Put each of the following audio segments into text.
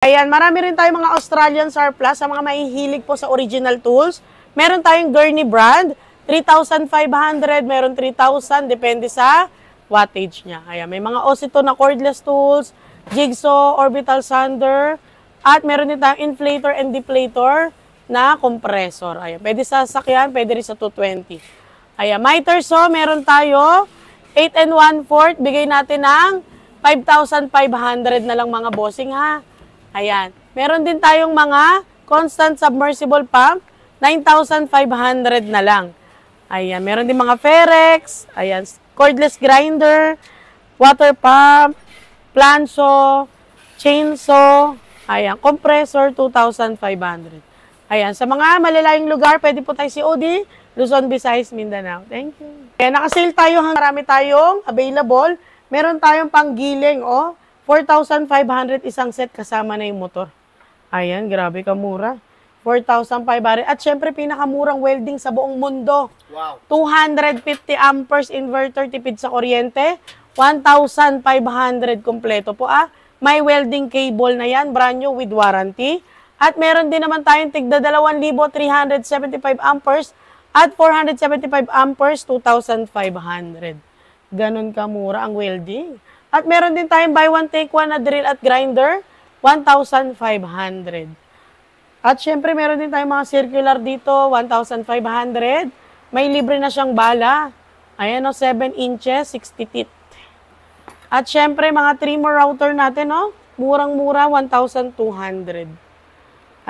Ayan, marami rin tayong mga Australian surplus sa mga mahihilig po sa original tools. Meron tayong Gurney brand, 3,500, meron 3,000, depende sa wattage niya. Ayan, may mga Osito na cordless tools, jigsaw, orbital sander, at meron din tayong inflator and deflator na compressor. Ayan, pwede sa sasakyan, pwede rin sa 220. Ayan, miter saw, meron tayo 8 1/4, bigay natin ng 5,500 na lang mga bossing ha. Ayan, meron din tayong mga constant submersible pump, 9,500 na lang. Ayan, meron din mga Ferex, ayan, cordless grinder, water pump, planso, chainsaw, ayan, compressor, 2,500. Ayan, sa mga malalayong lugar, pwede po tayo COD, Luzon, Visayas, Mindanao. Thank you. Ayan, nakasale tayo, marami tayong available. Meron tayong panggiling, 4,500 isang set kasama na yung motor. Ayan, grabe ka mura. 4,500. At syempre, pinakamurang welding sa buong mundo. Wow. 250 amperes inverter, tipid sa kuryente. 1,500 kompleto po May welding cable na yan, brand new with warranty. At meron din naman tayong tigda 2,375 amperes at 475 amperes, 2,500. Ganon kamura ang welding. At meron din tayong buy one take one na drill at grinder, 1,500. At syempre, meron din tayong mga circular dito, 1,500. May libre na siyang bala. Ayan 7 inches, 60 teeth. At syempre, mga trimmer router natin, murang-mura, 1,200.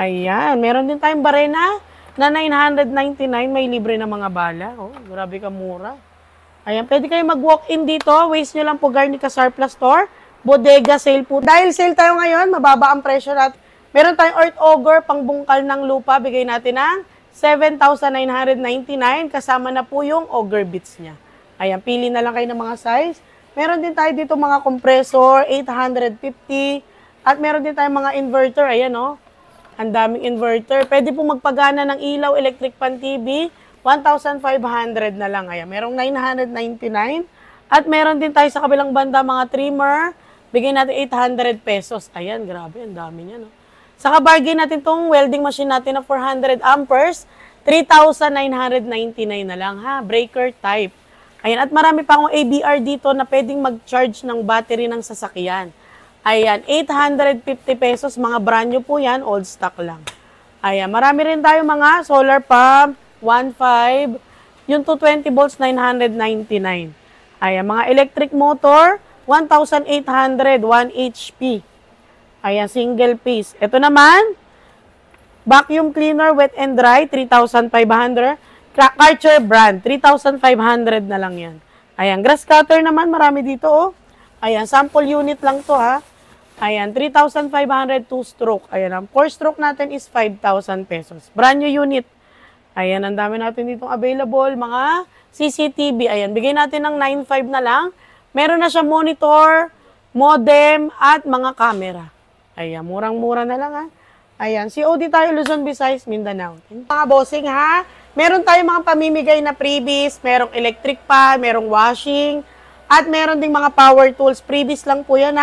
Ayan, meron din tayong barena na 999, may libre na mga bala. Grabe ka mura. Ayan, pwede kayo mag-walk-in dito. Waste nyo lang po Garnica Surplus Store. Bodega sale po. Dahil sale tayo ngayon, mababa ang presyo natin. Meron tayong Earth Auger, pangbungkal ng lupa. Bigay natin ng 7,999. Kasama na po yung auger bits niya. Ayan, pili na lang kayo ng mga size. Meron din tayo dito mga compressor, 850. At meron din tayong mga inverter. Ayan, ang daming inverter. Pwede po magpagana ng ilaw, electric pan TV. 1,500 na lang. Ayan, merong 999. At meron din tayo sa kabilang banda mga trimmer. Bigay natin 800 pesos. Ayan, grabe, ang dami niya, Saka bargain natin tong welding machine natin na 400 amperes, 3,999 na lang breaker type. Ayan, at marami pa akong ABR dito na pwedeng mag-charge ng battery ng sasakyan. Ayan, 850 pesos, mga brand new po yan, old stock lang. Ayan, marami rin tayo mga solar pump, 1.5, yung 220 volts, 999. Ayan, mga electric motor, 1,800, 1 HP. Ayan, single piece. Ito naman, vacuum cleaner, wet and dry, 3,500. Karcher brand, 3,500 na lang yan. Ayan, grass cutter naman, marami dito, Ayan, sample unit lang to, Ayan, 3,500, 2-stroke. Ayan, ang 4-stroke natin is 5,000 pesos. Brand new unit. Ayan, ang dami natin ditong available. Mga CCTV. Ayan, bigay natin ng 9,500 na lang. Meron na siya monitor, modem, at mga camera. Ayan, murang-mura na lang Ayan, COD tayo, Luzon, Visayas, Mindanao. Mga bossing meron tayong mga pamimigay na freebies, merong electric pan, merong washing, at meron ding mga power tools. Freebies lang po yan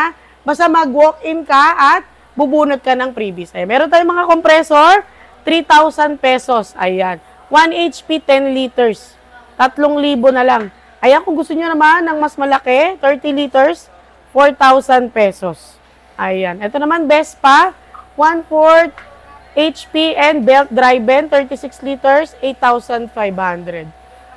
Basta mag-walk-in ka at bubunot ka ng freebies. Ayan, meron tayong mga compressor, 3,000 pesos. Ayan, 1 HP, 10 liters. 3,000 na lang. Ayan, kung gusto nyo naman ng mas malaki, 30 liters, 4,000 pesos. Ayan. Ito naman, Vespa, 1/4 HP and belt driven, 36 liters, 8,500.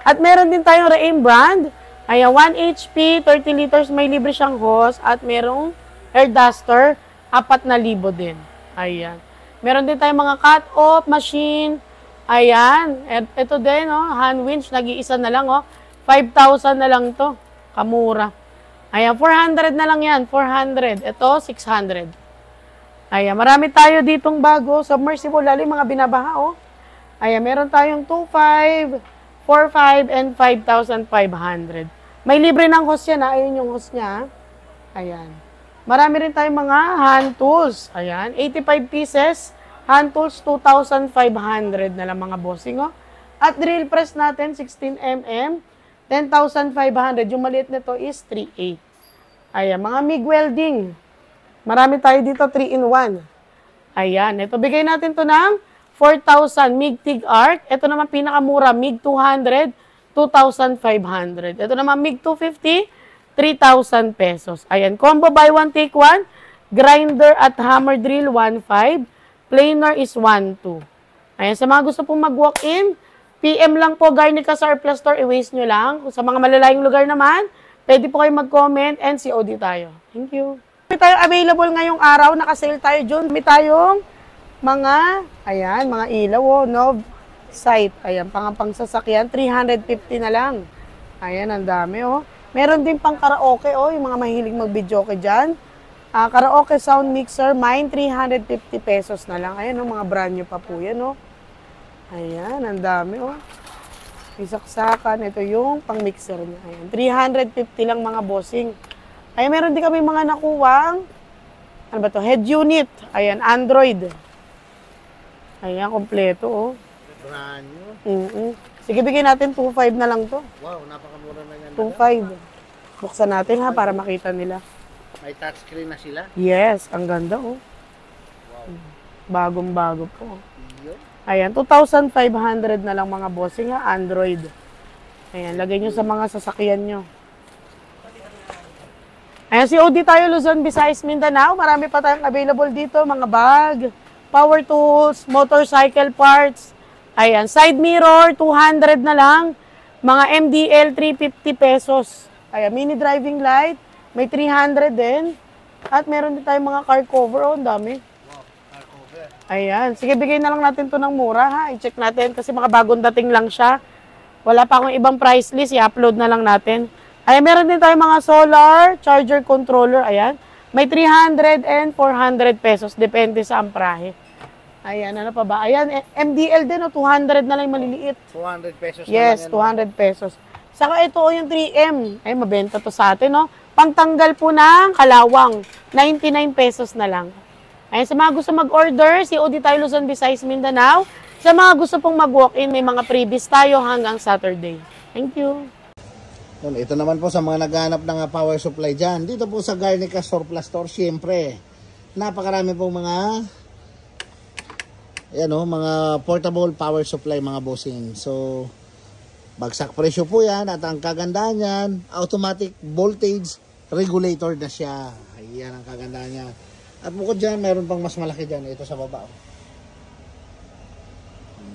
At meron din tayong Reim brand. Ayan, 1 HP, 30 liters, may libre siyang hose at merong air duster, 4,000 din. Ayan. Meron din tayong mga cut-off machine. Ayan. Ito din, hand winch, nag-iisa na lang, 5,000 na lang to. Kamura. Ayan, 400 na lang yan. 400. Ito, 600. Ayan, marami tayo ditong bago. Submersible, lalo yung mga binabaha, Ayan, meron tayong 2,500, 4,500, and 5,500. May libre ng hose yan, Ayun yung hose niya, Ayan. Marami rin tayong mga hand tools. Ayan, 85 pieces. Hand tools, 2,500 na lang mga bossing, At drill press natin, 16mm. 10,500. Yung maliit nito is 3.8. Ayan, mga MIG welding. Marami tayo dito, 3-in-1. Ayan, ito bigay natin to ng 4,000 MIG TIG arc. Ito naman pinakamura, MIG 200, 2,500. Ito naman MIG 250, 3,000 pesos. Ayan, combo buy one take one. Grinder at hammer drill 1,500. Planer is 1,200. Ayan, sa mga gusto pong mag-walk-in, PM lang po Garnica Surplus Store, i-waste nyo lang. Kung sa mga malalayong lugar naman, pwede po kayo mag-comment and COD tayo. Thank you. May tayong available ngayong araw, nakasale tayo dyan. May tayong mga, ayan, mga ilaw, oh, no sight. Ayan, pang sasakyan, 350 na lang. Ayan, ang dami, oh. Meron din pang karaoke, oh, yung mga mahilig mag-videoke dyan. Karaoke sound mixer, mine, 350 pesos na lang. Ayan, oh, mga brand new pa po yan, oh. Ayan, ang dami, oh. Isaksakan. Ito yung pang-mixer niya. Ayan, 350 lang mga bossing. Ayan, meron din kami mga nakuwang, ano ba to? Head unit. Ayan, Android. Ayan, kompleto, oh. Brand new. Sige, bigyan natin 2,500 na lang to. Wow, napakamura na yan. 2,500. Buksan natin, ha, para makita nila. May touchscreen na sila. Yes, ang ganda, oh. Wow. Bagong-bago po. Yun. Ayan, 2,500 na lang mga bossing, ha, Android. Ayan, lagay nyo sa mga sasakyan nyo. Ayan, COD tayo, Luzon, Visayas, Mindanao. Marami pa tayong available dito, mga bag, power tools, motorcycle parts. Ayan, side mirror, 200 na lang. Mga MDL, 350 pesos. Ayan, mini driving light, may 300 din. At meron din tayong mga car cover, oh, ang dami. Ayan. Sige, bigay na lang natin to ng mura, ha. I-check natin kasi mga bagong dating lang siya. Wala pa akong ibang price list. I-upload na lang natin. Ayan, meron din tayong mga solar charger controller. Ayan. May 300 and 400 pesos. Depende sa amprahe. Ayan, ano pa ba? Ayan, MDL din, 200 na lang yung maliliit. 200 pesos Yes, na lang yan. 200 pesos. Saka ito, yung 3M. Ay, mabenta to sa atin, no? Pangtanggal po ng kalawang. 99 pesos na lang. Ayan, sa mga gusto mag-order, COD tayo Luzon, Visayas, Mindanao. Sa mga gusto pong mag-walk-in, may mga freebies tayo hanggang Saturday. Thank you. Yun, ito naman po sa mga naghahanap ng power supply dyan. Dito po sa Garnica Surplus Store, siyempre, napakarami pong mga, ayan o, mga portable power supply mga bossing. So, bagsak presyo po yan at ang kagandahan yan, automatic voltage regulator na siya. Ayan ang kagandahan niya. At bukod dyan, mayroon pang mas malaki dyan. Ito sa baba.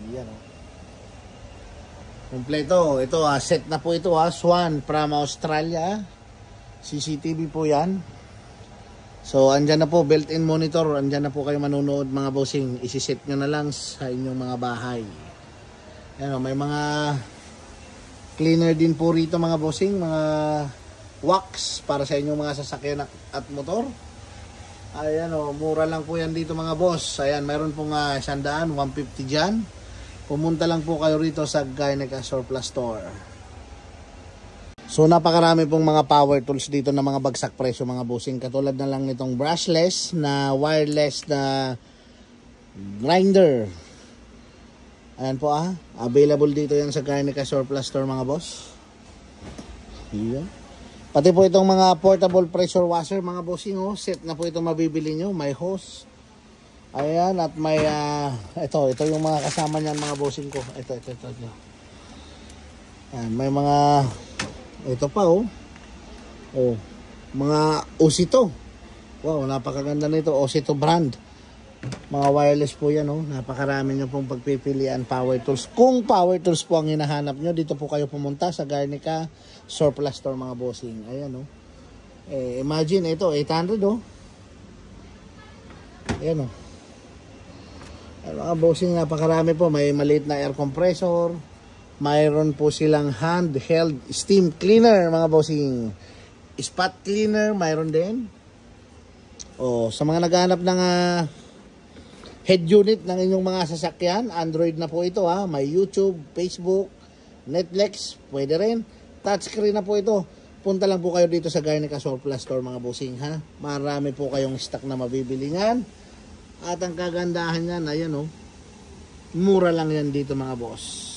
Ayan o. Kompleto. Ito set na po ito Swan from Australia. CCTV po yan. So, andyan na po, built-in monitor. Andyan na po kayo manunood mga bossing. Isiset nyo na lang sa inyong mga bahay. Ayan o, may mga cleaner din po rito mga bossing. Mga wax para sa inyong mga sasakyan at motor. Ayan o, mura lang po yan dito mga boss. Ayan, mayroon pong 100, 150 dyan. Pumunta lang po kayo rito sa Garnica Surplus Store. So, napakarami pong mga power tools dito na mga bagsak presyo mga bossing. Katulad na lang itong brushless na wireless na grinder. Ayan po available dito yan sa Garnica Surplus Store mga boss. Ayan. Pati po itong mga portable pressure washer mga bossing set na po itong mabibili nyo. May hose. Ayan, at may ito yung mga kasama niyan mga bossing ko. Ito. Ayan, may mga ito pa mga Osito. Wow, napakaganda nito. Osito brand. Mga wireless po yan napakarami nyo pong pagpipilian power tools. Kung power tools po ang hinahanap nyo, dito po kayo pumunta sa Garnica Surplus Store mga bossing. Ayan imagine ito 800 ayan mga bossing, napakarami po. May maliit na air compressor. Mayroon po silang handheld steam cleaner mga bossing. Spot cleaner mayroon din. Sa mga naghahanap ng head unit ng inyong mga sasakyan, Android na po ito may YouTube, Facebook, Netflix, pwede rin. Touchscreen na po ito. Punta lang po kayo dito sa Garnica Surplus Store mga bossing Marami po kayong stock na mabibili niyan. At ang kagandahan niyan, ayan mura lang yan dito mga boss.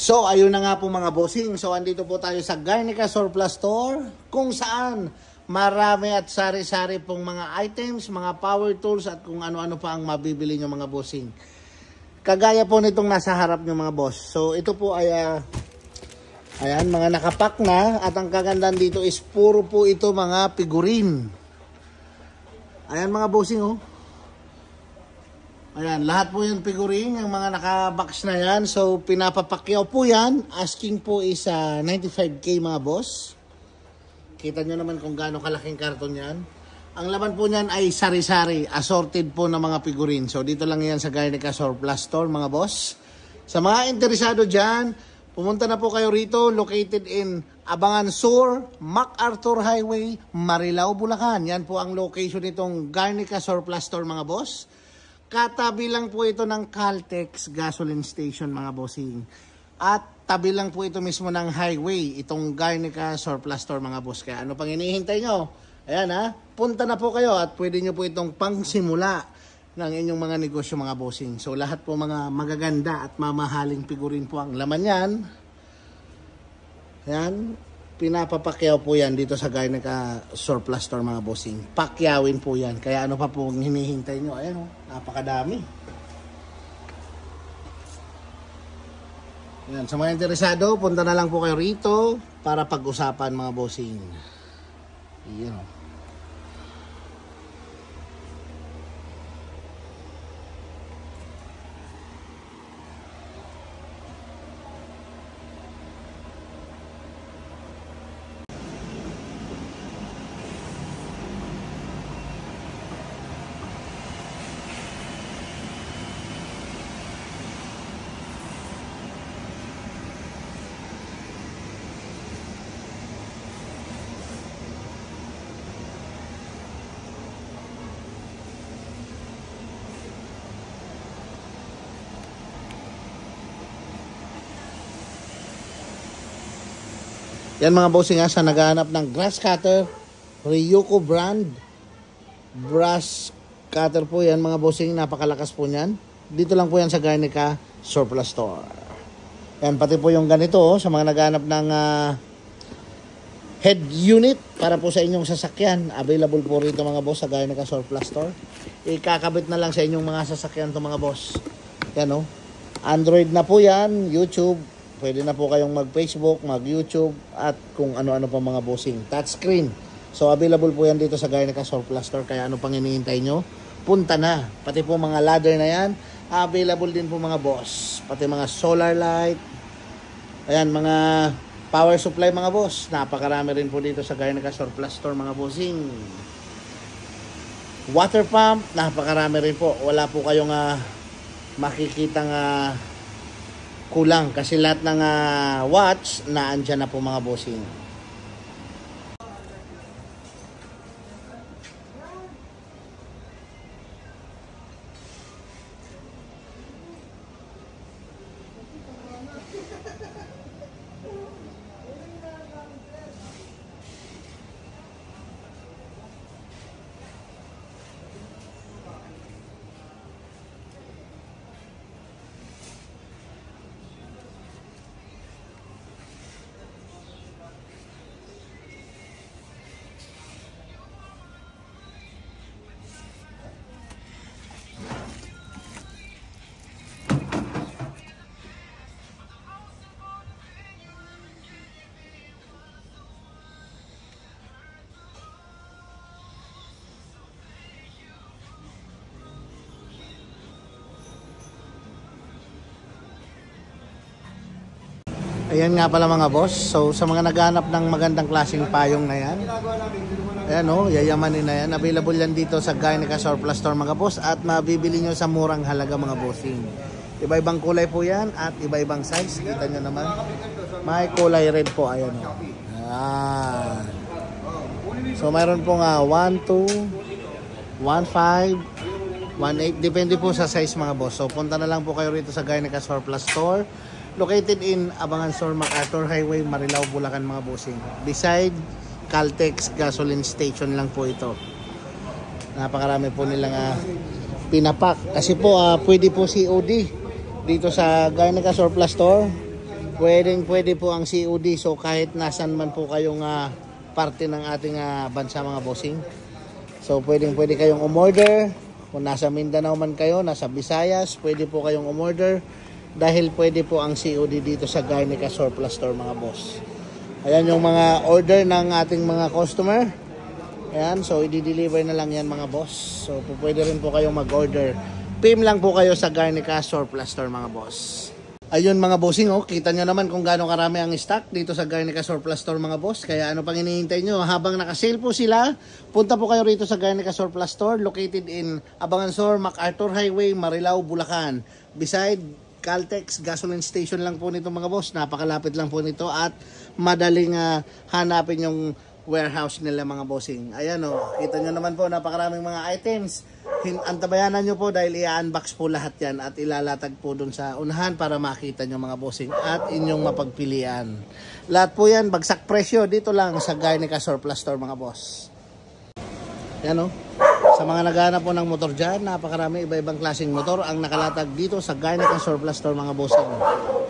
So, ayun na nga po mga bossing. So, andito po tayo sa Garnica Surplus Store kung saan marami at sari-sari pong mga items, mga power tools at kung ano-ano pa ang mabibili nyo mga bossing. Kagaya po nitong nasa harap nyo mga boss. So, ito po ay ayan, mga nakapack na at ang kagandahan dito is puro po ito mga figurine. Ayan mga bossing oh. Ayan, lahat po yung figurine, yung mga naka-box na yan. So, pinapapakyaw po yan. Asking po is 95K mga boss. Kita nyo naman kung gaano kalaking karton yan. Ang laman po niyan ay sari-sari, assorted po ng mga figurine. So, dito lang yan sa Garnica Surplus Store mga boss. Sa mga interesado dyan, pumunta na po kayo rito, located in Abangan Sur, MacArthur Highway, Marilao, Bulacan. Yan po ang location nitong Garnica Surplus Store mga boss. Katabi lang po ito ng Caltex gasoline station mga bossing. At tabi lang po ito mismo ng highway, itong Garnica Surplus Store mga boss. Kaya ano pang hinihintay nyo? Ayan ha, punta na po kayo at pwede nyo po itong pangsimula ng inyong mga negosyo mga bossing. So lahat po mga magaganda at mamahaling figurine po ang laman yan. Ayan. Pinapapakyaw po yan dito sa Garnica Surplus Store mga bossing. Pakyawin po yan. Kaya ano pa po hinihintay nyo? Ayan o, napakadami. Ayan, sa mga interesado, punta na lang po kayo rito para pag-usapan mga bossing. Ayan o. Yan mga bossing sa naghahanap ng grass cutter, Ryuko brand brass cutter po yan mga bossing, napakalakas po niyan. Dito lang po yan sa Garnica Surplus Store. Yan, pati po yung ganito sa mga naghahanap ng head unit para po sa inyong sasakyan. Available po rito mga boss sa Garnica Surplus Store. Ikakabit na lang sa inyong mga sasakyan to mga boss. Yan o. Android na po yan, YouTube. Pwede na po kayong mag-Facebook, mag-YouTube, at kung ano-ano pa mga bossing. Touchscreen. So, available po yan dito sa Garnica Surplus Store. Kaya ano pang hinihintay nyo? Punta na. Pati po mga ladder na yan, available din po mga boss. Pati mga solar light. Ayan, mga power supply mga boss. Napakarami rin po dito sa Garnica Surplus Store mga bossing. Water pump, napakarami rin po. Wala po kayong makikitang kulang kasi lahat ng watch na andyan na po mga bossing. Ayan nga pala mga boss. So sa mga naghanap ng magandang klaseng payong na yan, ayan o, yayamanin na yan. Available yan dito sa Garnica Surplus Store mga boss. At mabibili nyo sa murang halaga mga bossing. Iba-ibang kulay po yan at iba-ibang size. Kita nyo naman. May kulay red po. Ayan o. Ayan. So mayroon po nga 1, 2, 1, 5, 1, 8. Depende po sa size mga boss. So punta na lang po kayo rito sa Garnica Surplus Store. Located in Abangan Sur, MacArthur Highway, Marilao, Bulacan mga bossing. Beside Caltex gasoline station lang po ito. Napakarami po nilang pinapak. Kasi po pwede po COD dito sa Garnica Surplus Store. Pwede po ang COD. So kahit nasan man po kayong parte ng ating bansa mga bossing. So pwede kayong umorder. Kung nasa Mindanao man kayo, nasa Visayas, pwede po kayong umorder. Dahil pwede po ang COD dito sa Garnica Surplus Store mga boss. Ayan yung mga order ng ating mga customer. Ayan, so i-deliver na lang yan mga boss. So pwede rin po kayong mag-order. PM lang po kayo sa Garnica Surplus Store mga boss. Ayun mga bossing, kita nyo naman kung gaano karami ang stock dito sa Garnica Surplus Store mga boss. Kaya ano pang hinihintay nyo? Habang nakasale po sila, punta po kayo rito sa Garnica Surplus Store located in Abangansor, MacArthur Highway, Marilao, Bulacan. Beside Caltex gasoline station lang po nito mga boss. Napakalapit lang po nito at madaling hanapin yung warehouse nila mga bossing. Ayan kita nyo naman po napakaraming mga items. Antabayanan nyo po dahil i-unbox po lahat yan at ilalatag po dun sa unahan para makita nyo mga bossing at inyong mapagpilian. Lahat po yan bagsak presyo dito lang sa Garnica Surplus Store mga boss. Yan sa mga naghahanap po ng motor dyan, napakarami iba-ibang klaseng motor ang nakalatag dito sa Garnica Surplus Store mga bossing.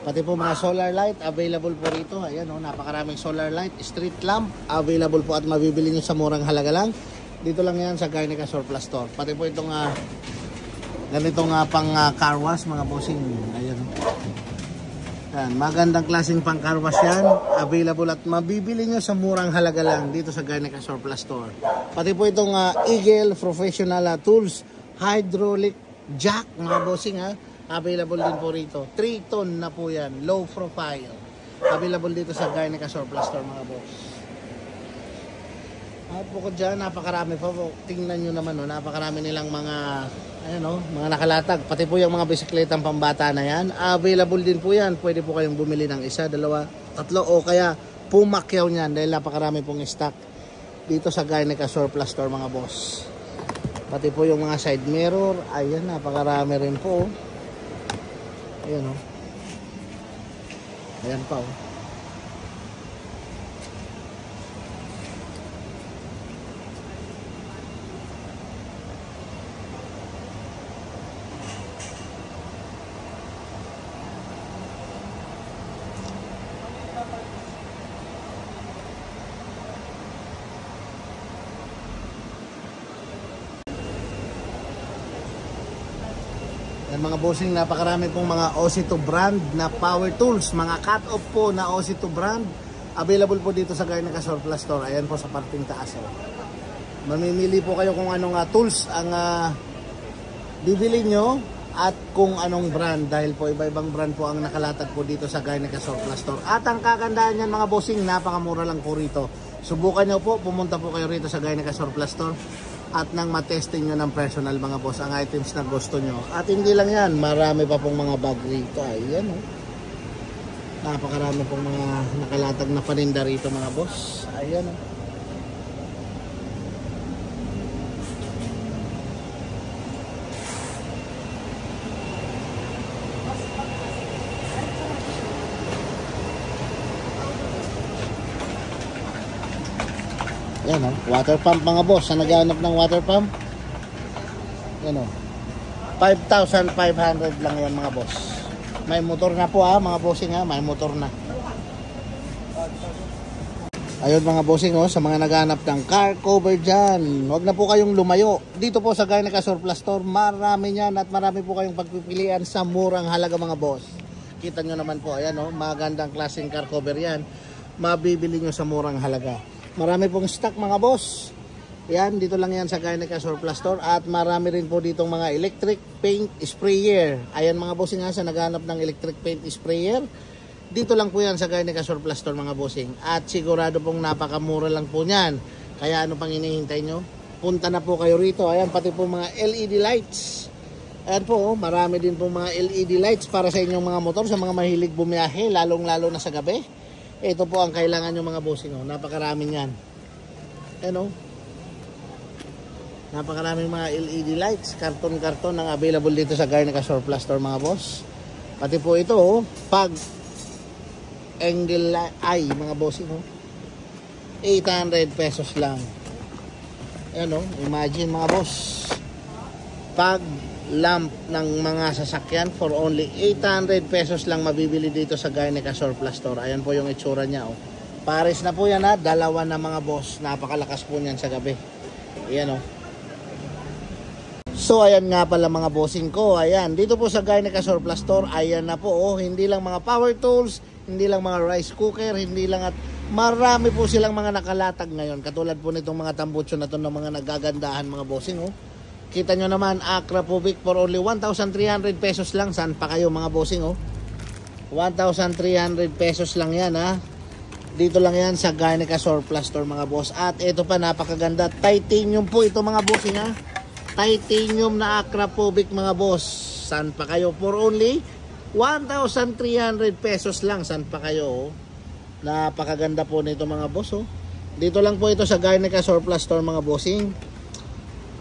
Pati po mga solar light available po rito. Ayan napakaraming solar light, street lamp available po at mabibili nyo sa murang halaga lang. Dito lang yan sa Garnica Surplus Store. Pati po itong ganitong pang car wash mga bossing. Ayan yan, magandang klaseng pang car wash yan. Available at mabibili nyo sa murang halaga lang dito sa Garnica Surplus Store. Pati po itong Eagle Professional Tools Hydraulic Jack mga bossing available din po rito. 3 ton na po yan, low profile. Available dito sa Garnica Surplus Store mga boss. At bukod dyan, napakarami pa po. Tingnan nyo naman napakarami nilang mga mga nakalatag. Pati po yung mga bisikletang pambata na yan, available din po yan. Pwede po kayong bumili ng 1, 2, 3 o kaya pumakyaw nyan dahil napakarami pong stock dito sa Garnica Surplus Store mga boss. Pati po yung mga side mirror, ayan napakarami rin po. Ayan ayan pa Yan mga bossing, napakarami pong mga OC2 brand na power tools, mga cut-off po na OC2 brand. Available po dito sa Garnica Surplus Store. Ayan po sa parting taas. Mamimili po kayo kung anong tools ang bibili nyo at kung anong brand. Dahil po iba-ibang brand po ang nakalatag po dito sa Garnica Surplus Store. At ang kagandahan yan mga bossing, napakamura lang po rito. Subukan nyo po, pumunta po kayo rito sa Garnica Surplus Store. At nang matesting nyo ng personal mga boss ang items na gusto nyo. At hindi lang yan, marami pa pong mga bag rito. Ayan napakarami pong mga nakalatag na paninda rito mga boss. Ayan Yan water pump mga boss. Sa naghahanap ng water pump, yan 5,500 lang yan mga boss. May motor na po mga bossing may motor na. Ayun mga bossing sa mga naghahanap ng car cover dyan, huwag na po kayong lumayo. Dito po sa Garnica Surplus Store, marami yan at marami po kayong pagpipilian sa murang halaga mga boss. Kita nyo naman po, ayan magandang klaseng car cover yan. Mabibili nyo sa murang halaga. Marami pong stock mga boss. Yan, dito lang yan sa Garnica Surplus Store. At marami rin po ditong mga electric paint sprayer. Ayan mga bossing sa naghanap ng electric paint sprayer. Dito lang po yan sa Garnica Surplus Store mga bossing. At sigurado pong napakamura lang po niyan. Kaya ano pang hinihintay nyo? Punta na po kayo rito. Ayan, pati po mga LED lights. Ayan po, marami din po mga LED lights para sa inyong mga motor, sa mga mahilig bumiyahe, lalong-lalo na sa gabi. Ito po ang kailangan nyo mga bossing napakaraming yan. Ayan napakaraming mga LED lights, karton-karton ang available dito sa Garnica Surplus Store mga boss. Pati po ito pag angle eye mga bossing 800 pesos lang. Ayan imagine mga boss, fog lamp ng mga sasakyan for only 800 pesos lang mabibili dito sa Garnica Surplus Store. Ayan po yung itsura niya. Oh. Pares na po yan ha. Dalawa na mga boss. Napakalakas po niyan sa gabi. Ayan oh. So ayan nga pala mga bossing ko. Ayan. Dito po sa Garnica Surplus Store. Ayan na po oh. Hindi lang mga power tools. Hindi lang mga rice cooker. Hindi lang at marami po silang mga nakalatag ngayon. Katulad po nitong mga tambucho na to ng mga nagagandahan mga bossing oh. Kita nyo naman, Acra Pubic for only 1,300 pesos lang. Saan pa kayo mga bossing oh? 1,300 pesos lang yan ha. Dito lang yan sa Garnica Surplus Store mga boss. At ito pa napakaganda. Titanium po ito mga bossing ha. Titanium na Acra Pubic mga boss. Saan pa kayo? For only 1,300 pesos lang. Saan pa kayo oh? Napakaganda po nito mga boss oh. Dito lang po ito sa Garnica Surplus Store mga bossing.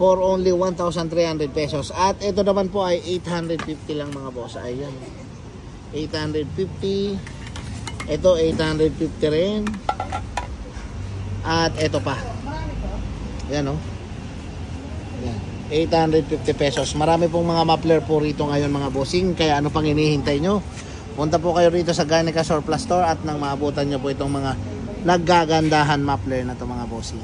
For only 1,300 pesos. At ito naman po ay 850 lang mga boss. Ayan. 850. Ito 850 rin. At ito pa. Ayan o. Ayan. 850 pesos. Marami pong mga muffler po rito ngayon mga bossing. Kaya ano pang hinihintay nyo? Punta po kayo rito sa Garnica Surplus Store at nang maabutan nyo po itong mga naggagandahan muffler na to mga bossing.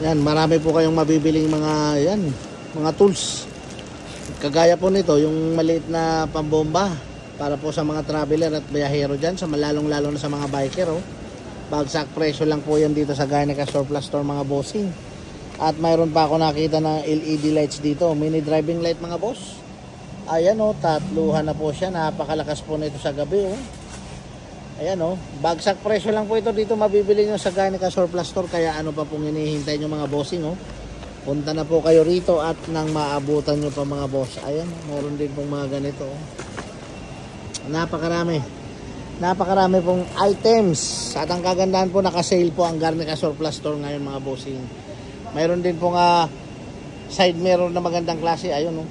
Yan, marami po kayong mabibiling mga tools. Kagaya po nito, yung maliit na pambomba para po sa mga traveler at biyahero dyan, sa malalong-lalo na sa mga biker. Oh. Bagsak presyo lang po yan dito sa Garnica Surplus Store mga bossing. At mayroon pa ako nakita na LED lights dito, mini driving light mga boss. Ayan oh, tatluhan na po siya, napakalakas po nito sa gabi oh. Ayan o, bagsak presyo lang po ito dito mabibili nyo sa Garnica Surplus Store. Kaya ano pa pong hinihintay nyo mga bossing o. Punta na po kayo rito at nang maabutan nyo pa mga boss. Ayan, meron din pong mga ganito o. Napakarami. Napakarami pong items. At ang kagandahan po, nakasale po ang Garnica Surplus Store ngayon mga bossing. Mayroon din pong side mirror na magandang klase. Ayun o.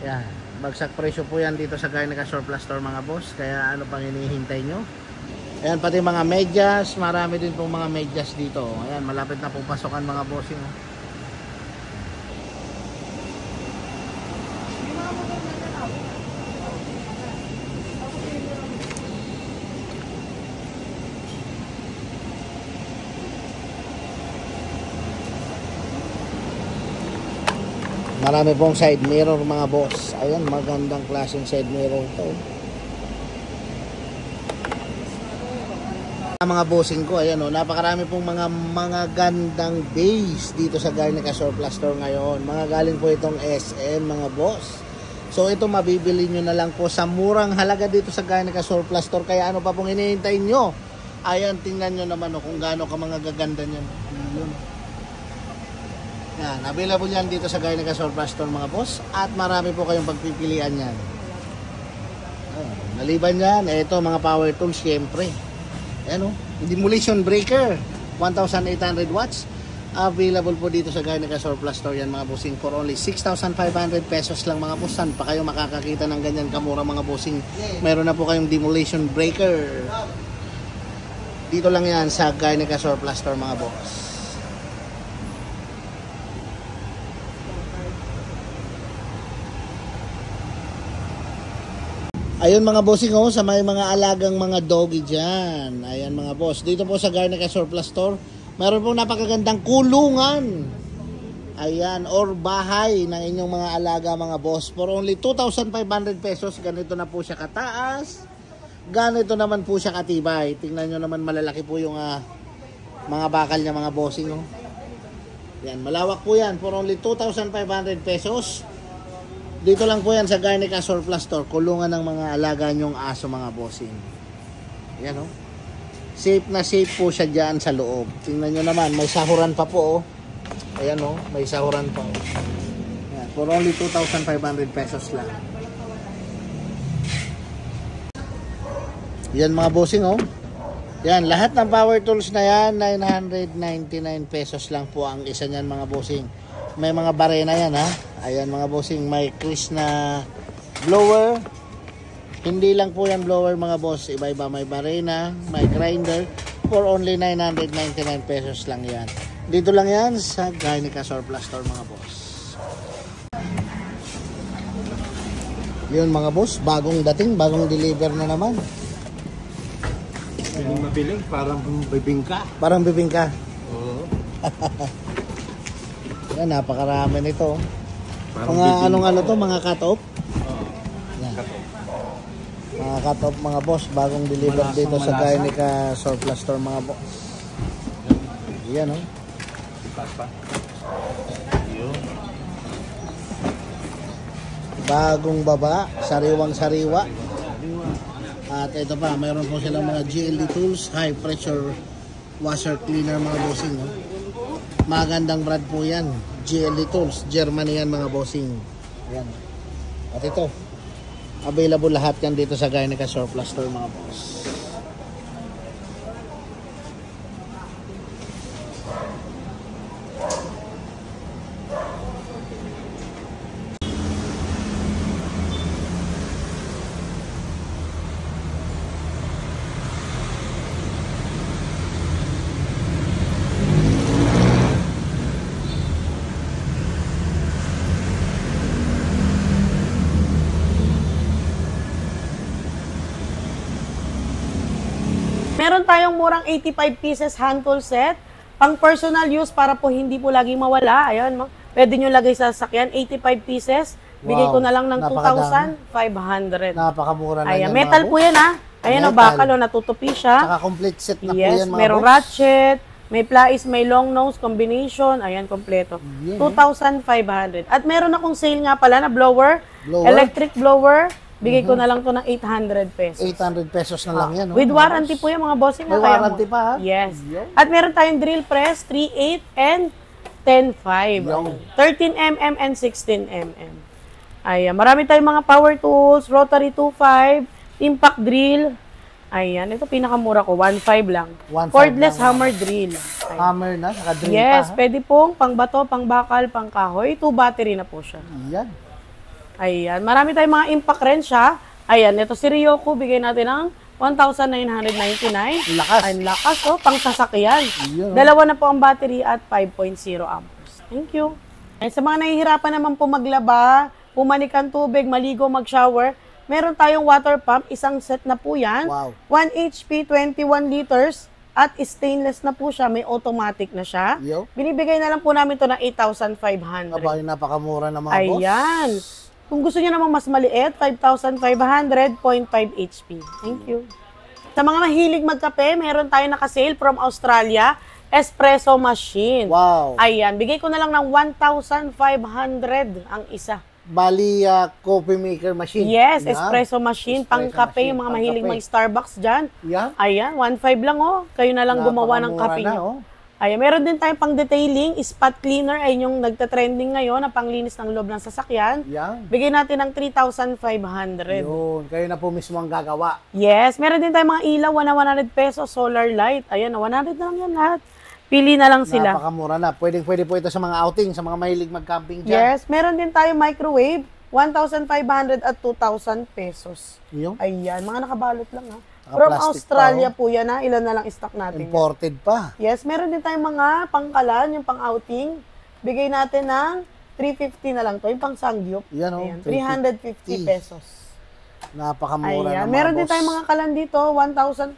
Ayan. Bagsak presyo po yan dito sa Garnica Surplus Store mga boss. Kaya ano pang hinihintay nyo? Ayan, pati mga medyas. Marami din pong mga medyas dito. Ayan, malapit na pong pasokan mga bossing. Marami pong side mirror mga boss. Ayan, magandang klaseng side mirror to. Mga bossing ko, ayan o, napakarami pong mga gandang base dito sa Garnica Surplus Store ngayon. Mga galing po itong SM mga boss. So ito mabibili nyo na lang po sa murang halaga dito sa Garnica Surplus Store. Kaya ano pa pong hinihintay nyo? Ayan, tingnan nyo naman o kung gaano ka mga gaganda nyan. Yun. Yan, available yan dito sa Garnica Surplus Store mga boss. At marami po kayong pagpipilian yan. Maliban yan, ito mga power tools syempre. Ayan o, demolition breaker 1,800 watts. Available po dito sa Garnica Surplus Store yan mga bossing. For only 6,500 pesos lang mga boss. Saan pa kayo makakakita ng ganyan kamura mga bossing? Meron na po kayong demolition breaker. Dito lang yan sa Garnica Surplus Store mga boss. Ayun mga bossing oh, sa may mga alagang mga doggy dyan. Ayan mga boss. Dito po sa Garnica Surplus Store, mayroon pong napakagandang kulungan. Ayan, or bahay ng inyong mga alaga mga boss. For only 2,500 pesos, ganito na po siya kataas. Ganito naman po siya katibay. Tingnan nyo naman, malalaki po yung mga bakal niya mga bossing oh. Yan, malawak po yan. For only 2,500 pesos. Dito lang po yan sa Garnica Surplus Store. Kulungan ng mga alaga nyong aso mga bossing. Yan o. Safe na safe po siya dyan sa loob. Tingnan nyo naman. May sahuran pa po o. Ayan o. May sahuran pa o. Yan. For only 2,500 pesos lang. Yan mga bossing o. Yan. Lahat ng power tools na yan, 999 pesos lang po ang isa niyan mga bossing. May mga barena yan ha. Ayan mga bossing, may Chris na blower. Hindi lang po yan blower mga boss. Iba-iba, may barena, may grinder. For only 999 pesos lang yan. Dito lang yan sa Garnica Surplus Store mga boss. Yun mga boss, bagong dating, bagong deliver na naman. Hindi mabiling, parang bibingka. Parang bibingka. Oo. Yan, napakarami nito. Parang Mga bibingka. anong ano to, mga cut-off? Oo. Yan. Kato. Mga cut-off mga boss, bagong deliver Malasang dito sa malasa. Gainica Surplus Store mga boss. Yan oh. Pa. Yun. Bagong baba, sariwang-sariwa. At ito pa, mayroon po silang mga GLD tools, high pressure washer cleaner mga bossing. No? Magandang brand po yan. GLD tools, Germany yan mga bossing. Yan. At ito, available lahat yan dito sa Gainica Surplus Store mga boss. Meron tayong murang 85 pieces hand tool set. Pang personal use para po hindi po laging mawala. Ayan, pwede nyo lagay sa sasakyan. 85 pieces. Bigay Wow, ko na lang ng napakadami. 2,500. Napakamura na Ayan, yan metal mga po boss. yan ha. Ayan o, Metal. bakal o, natutupi siya. Saka complete set na po Yes, yan mga merong boss. ratchet, may plais, may long nose combination. Ayan, kompleto. Yeah. 2,500. At meron akong sale nga pala na blower, Blower? electric blower. Bigay ko na lang to ng 800 pesos. 800 pesos na lang yan. Oh, With mga warranty boss. po yung mga bossing. May kaya warranty pa, ha? Yes. Yun. At meron tayong drill press, 3.8 and 10.5. Yun. 13mm and 16mm. Ayan, marami tayong mga power tools, rotary 2.5, impact drill. Ayan, ito pinakamura ko, 1.5 lang. 1.5 Cordless lang. hammer drill. Ayan. Hammer na, saka drill Yes, pa. Ha? pwede pong pang bato, pang bakal, pang kahoy. 2 battery na po siya. Yan. Ayan, marami tayong mga impact wrench ha. Ayan, ito si Ryoko, bigay natin ng 1,999. Lakas. Ay, lakas oh, pang sasakyan. Yun, oh. Dalawa na po ang battery at 5.0 amperes. Thank you. Ay, sa mga nahihirapan naman po maglaba, pumanikan tubig, maligo, mag-shower, meron tayong water pump, isang set na po yan. Wow. 1 HP, 21 liters, at stainless na po siya, may automatic na siya. Yo. Binibigay na lang po namin to ng 8,500. Aba, yung napakamura na mga boss. Ayan. Kung gusto niyo namang mas maliit, 5,500, 0.5 HP. Thank you. Sa mga mahilig magkape, meron tayo nakasale from Australia, espresso machine. Wow. Ayan, bigay ko na lang ng 1,500 ang isa. Bali, coffee maker machine. Yes, Yan. espresso machine, Espresso pang kape, machine, yung mga pang mahilig kape. mag-Starbucks dyan. Yan. Ayan, 1,500 lang oh. Kayo na lang gumawa ng Napakamura kape na, niyo. oh. Ayan, meron din tayong pang detailing, spot cleaner, ay yung nagta-trending ngayon na panglinis ng loob ng sasakyan. Yan. Bigay natin ng 3,500. Yun. Kayo na po mismo ang gagawa. Yes, meron din tayong mga ilaw na 100 pesos, solar light. Ayan, 100 na lang yan lahat. Pili na lang sila. Napakamura na. Pwede po ito sa mga outing, sa mga mahilig mag-camping dyan. Yes, meron din tayong microwave, 1,500 at 2,000 pesos. Yung Ayan, mga nakabalot lang ha. Naka-plastic From pa, Australia po yan ha. Ilan na lang stock natin. yan. imported pa. Yes, meron din tayong mga pangkalan, yung pang-outing. Bigay natin ng 350 na lang to, yung pang-sangyup. Yan, oh, Ayan, 350 pesos. Napakamura Ayan, na mga meron din boss. tayong mga kalan dito, 1,200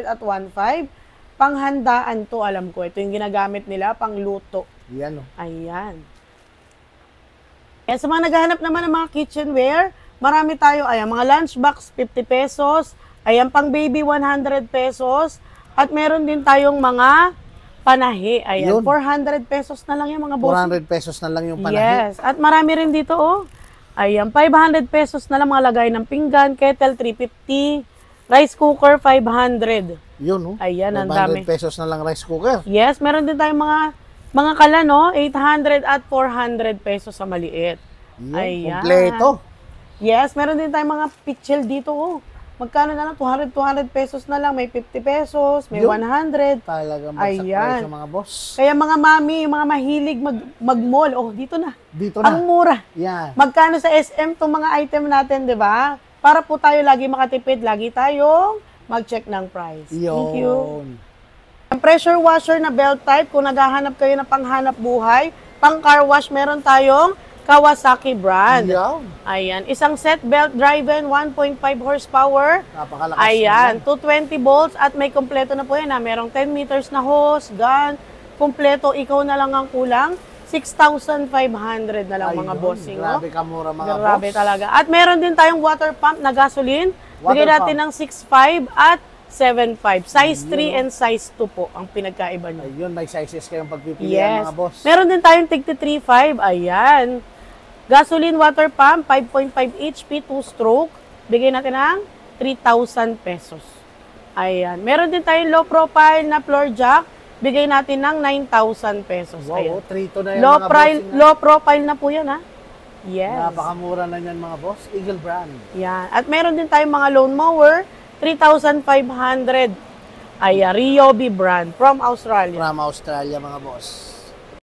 at 1,500. Panghandaan to, alam ko. Ito yung ginagamit nila, pang luto. Yan, oh. Ayan. Ayan, sa mga naghahanap naman ng mga kitchenware, marami tayo. Ayan, mga lunchbox, 50 pesos. Ayan, pang baby, 100 pesos. At meron din tayong mga panahi. Ayan, Yun. 400 pesos na lang yung mga boss. 400 pesos na lang yung panahi. Yes. At marami rin dito, oh. Ayan, 500 pesos na lang mga lagay ng pinggan, kettle, 350. Rice cooker, 500. Yun, oh. Ayan, ang 500 dami. pesos na lang rice cooker. Yes, meron din tayong mga kala, no? 800 at 400 pesos sa maliit. Yun, Ayan. kompleto. Yes, meron din tayong mga pitchel dito, oh. Magkano na lang? 200 pesos na lang. May 50 pesos, may Yun. 100. Talagang bagsak Ayan. presyo mga boss. Kaya mga mami, yung mga mahilig mag-mall, oh, dito na. Dito Ang na. mura. Yan. Magkano sa SM itong mga item natin, di ba? Para po tayo lagi makatipid, lagi tayong mag-check ng price. Thank you. Yun. Ang pressure washer na belt type, kung naghahanap kayo ng panghanap buhay, pang car wash, meron tayong Kawasaki brand. Yan. Ayan. Isang set belt driven, 1.5 horsepower. Napakalakas Ayan. naman. 220 volts at may kompleto na po yan. Merong 10 meters na hose, gun, kompleto. Ikaw na lang ang kulang. 6,500 na lang mga Ayun, bossing. Grabe kamura mga Grabe boss. talaga. At meron din tayong water pump na gasoline. Bigay Water natin pump. ng 6.5 at 7.5. Size 3 and size 2 po ang pinagkaiba niya. Ayun, may sizes kayong pagpipilian Yes. mga boss. Meron din tayong tigti 3.5. Ayan. Gasoline water pump, 5.5 HP, 2-stroke. Bigay natin ng 3,000 pesos. Ayan. Meron din tayong low profile na floor jack. Bigay natin ng 9,000 pesos. Wow, Ayan. 3 to na yan Low, mga boss. low profile na po yan, ha? Yes. Napakamura na yan mga boss. Eagle brand. Yan. At meron din tayong mga lawn mower, 3,500. Ay, Ryobi brand from Australia. From Australia mga boss.